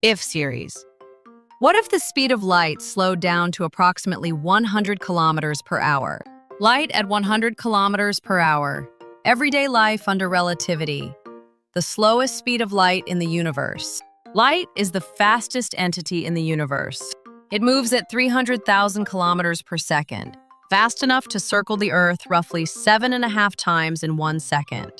If series. What if the speed of light slowed down to approximately 100 kilometers per hour? Light at 100 kilometers per hour. Everyday life under relativity. The slowest speed of light in the universe. Light is the fastest entity in the universe. It moves at 300,000 kilometers per second, fast enough to circle the Earth roughly 7.5 times in 1 second.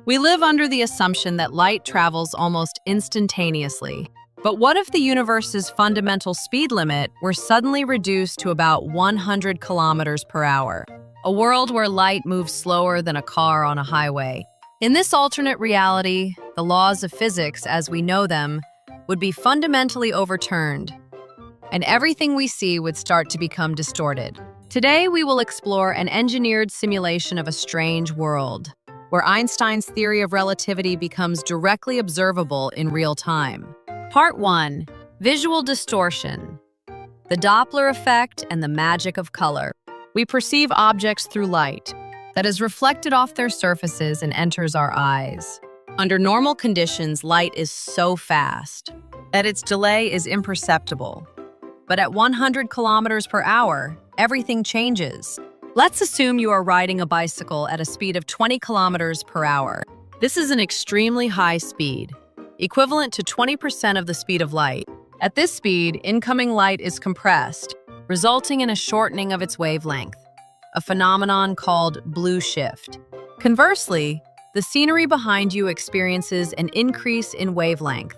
We live under the assumption that light travels almost instantaneously. But what if the universe's fundamental speed limit were suddenly reduced to about 100 kilometers per hour? A world where light moves slower than a car on a highway. In this alternate reality, the laws of physics as we know them would be fundamentally overturned, and everything we see would start to become distorted. Today, we will explore an engineered simulation of a strange world, where Einstein's theory of relativity becomes directly observable in real time. Part 1. Visual distortion. The Doppler effect and the magic of color. We perceive objects through light that is reflected off their surfaces and enters our eyes. Under normal conditions, light is so fast that its delay is imperceptible. But at 100 kilometers per hour, everything changes. Let's assume you are riding a bicycle at a speed of 20 kilometers per hour. This is an extremely high speed, equivalent to 20% of the speed of light. At this speed, incoming light is compressed, resulting in a shortening of its wavelength, a phenomenon called blue shift. Conversely, the scenery behind you experiences an increase in wavelength,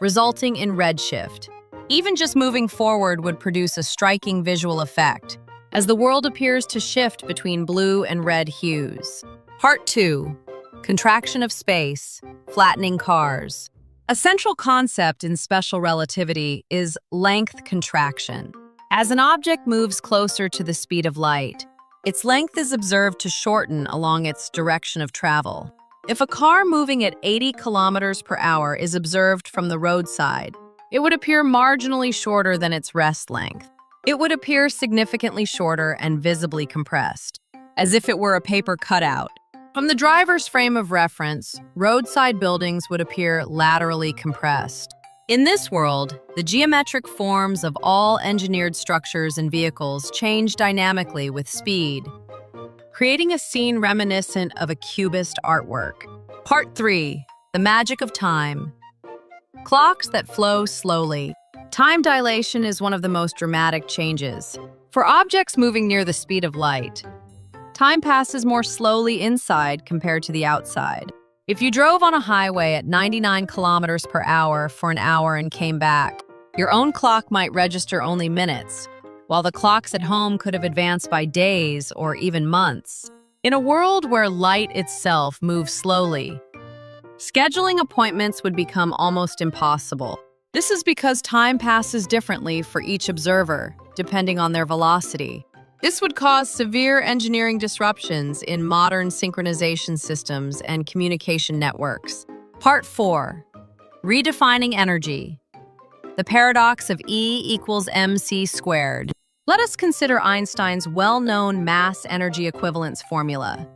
resulting in red shift. Even just moving forward would produce a striking visual effect, as the world appears to shift between blue and red hues. Part 2. Contraction of space, flattening cars. A central concept in special relativity is length contraction. As an object moves closer to the speed of light, its length is observed to shorten along its direction of travel. If a car moving at 80 kilometers per hour is observed from the roadside, it would appear marginally shorter than its rest length. It would appear significantly shorter and visibly compressed, as if it were a paper cutout. From the driver's frame of reference, roadside buildings would appear laterally compressed. In this world, the geometric forms of all engineered structures and vehicles change dynamically with speed, creating a scene reminiscent of a cubist artwork. Part 3. The magic of time. Clocks that flow slowly. Time dilation is one of the most dramatic changes. For objects moving near the speed of light, time passes more slowly inside compared to the outside. If you drove on a highway at 99 kilometers per hour for an hour and came back, your own clock might register only minutes, while the clocks at home could have advanced by days or even months. In a world where light itself moves slowly, scheduling appointments would become almost impossible. This is because time passes differently for each observer, depending on their velocity. This would cause severe engineering disruptions in modern synchronization systems and communication networks. Part 4. Redefining energy. The paradox of E equals mc squared. Let us consider Einstein's well-known mass-energy equivalence formula.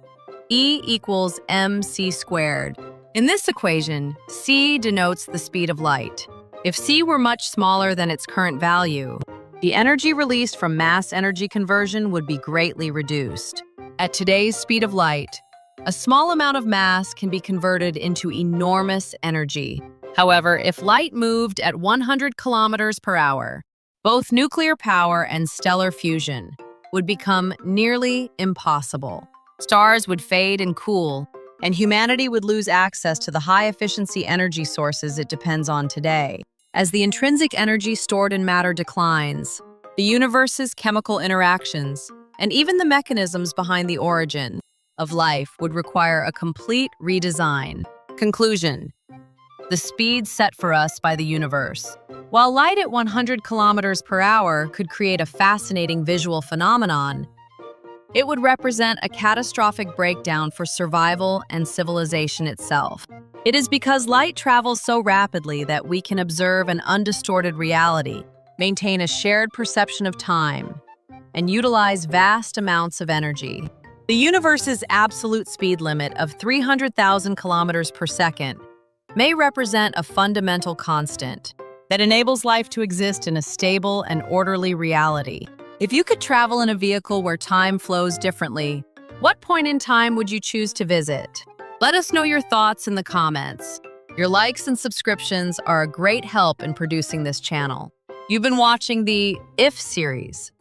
E equals mc squared. In this equation, c denotes the speed of light. If c were much smaller than its current value, the energy released from mass energy conversion would be greatly reduced. At today's speed of light, a small amount of mass can be converted into enormous energy. However, if light moved at 100 kilometers per hour, both nuclear power and stellar fusion would become nearly impossible. Stars would fade and cool, and humanity would lose access to the high-efficiency energy sources it depends on today. As the intrinsic energy stored in matter declines, the universe's chemical interactions, and even the mechanisms behind the origin of life would require a complete redesign. Conclusion. The speed set for us by the universe. While light at 100 kilometers per hour could create a fascinating visual phenomenon, it would represent a catastrophic breakdown for survival and civilization itself. It is because light travels so rapidly that we can observe an undistorted reality, maintain a shared perception of time, and utilize vast amounts of energy. The universe's absolute speed limit of 300,000 kilometers per second may represent a fundamental constant, that enables life to exist in a stable and orderly reality. If you could travel in a vehicle where time flows differently, what point in time would you choose to visit? Let us know your thoughts in the comments. Your likes and subscriptions are a great help in producing this channel. You've been watching the If series.